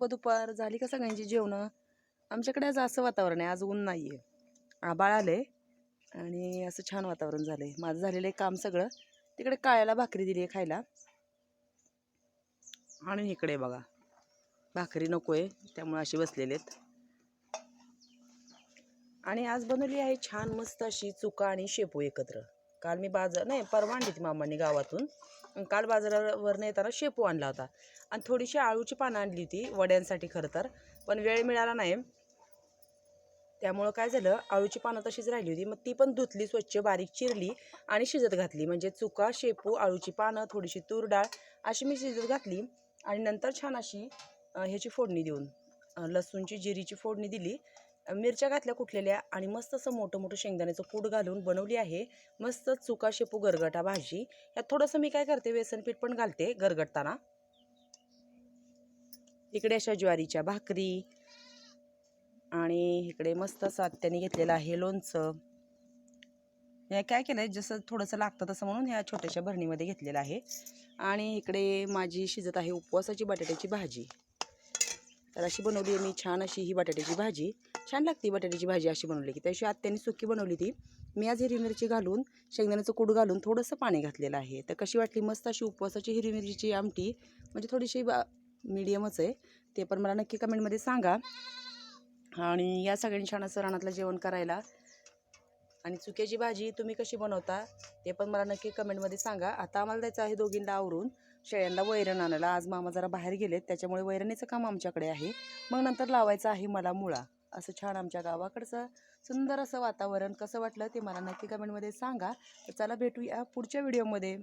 दुपार झाली का सगळ्यांची जेवणं? आमच्याकडे आज असं वातावरण आहे, आज ऊन नाही आहे. आभाळ आले आणि असं छान वातावरण झालंय. माझं झालेलं आहे काम सगळं. तिकडे काळ्याला भाकरी दिली आहे खायला आणि इकडे बघा भाकरी नको आहे त्यामुळे अशी बसलेले आहेत. आणि आज बनवली आहे छान मस्त अशी चुका आणि शेपू एकत्र. काल मी परवा आणली ती मामांनी गावातून. काल बाजारावरनं येताना शेपू आणला होता आणि थोडीशी आळूची पानं आणली होती वड्यांसाठी खरं तर, पण वेळ मिळाला नाही. त्यामुळं काय झालं, आळूची पानं तशीच राहिली होती. मग ती पण धुतली, स्वच्छ बारीक चिरली आणि शिजत घातली. म्हणजे चुका, शेपू, आळूची पानं, थोडीशी तूर डाळ अशी मी शिजत घातली आणि नंतर छान अशी ह्याची फोडणी देऊन लसूणची जिरीची फोडणी दिली, मिरच्या घातल्या कुटलेल्या आणि मस्त असं मोठं मोठं शेंगदाण्याचं कूट घालून बनवली आहे मस्त चुका शेपू गरगटा भाजी. यात थोडंसं मी काय करते, बेसन पीठ पण घालते गरगटताना. इकडे अशा ज्वारीच्या भाकरी आणि इकडे मस्त असं आत्याने घेतलेलं आहे लोणचं. हे काय केलं आहे, जसं थोडंसं लागतं तसं म्हणून ह्या छोट्याशा भरणीमध्ये घेतलेलं आहे. आणि इकडे माझी शिजत आहे उपवासाची बटाट्याची भाजी. तर अशी बनवली आहे मी छान अशी ही बटाट्याची भाजी. छान लागते बटाट्याची भाजी अशी बनवली की. त्याशिवाय आत्याने सुकी बनवली ती. मी आज हिरवी मिरची घालून शेंगदाण्याचं कूट घालून थोडंसं पाणी घातलेलं आहे. तर कशी वाटली मस्त अशी उपवासाची हिरवी मिरचीची आमटी. म्हणजे थोडीशी मीडियमच आहे. ते पण मला नक्की कमेंटमध्ये सांगा. आणि या सगळ्यांनी छान असं रानातलं जेवण करायला. आणि चुक्याची भाजी तुम्ही कशी बनवता ते पण मला नक्की कमेंटमध्ये सांगा. आता आम्हाला जायचं आहे दोघींना आवरून शेळ्यांना वैरण आणायला. आज मामा जरा बाहेर गेलेत त्याच्यामुळे वैरणीचं काम आमच्याकडे आहे. मग नंतर लावायचं आहे मला मुळा. असं छान आमच्या गावाकडचं सुंदर असं वातावरण कसं वाटलं ते मला नक्की कमेंटमध्ये सांगा. तर चला भेटूया पुढच्या व्हिडिओमध्ये.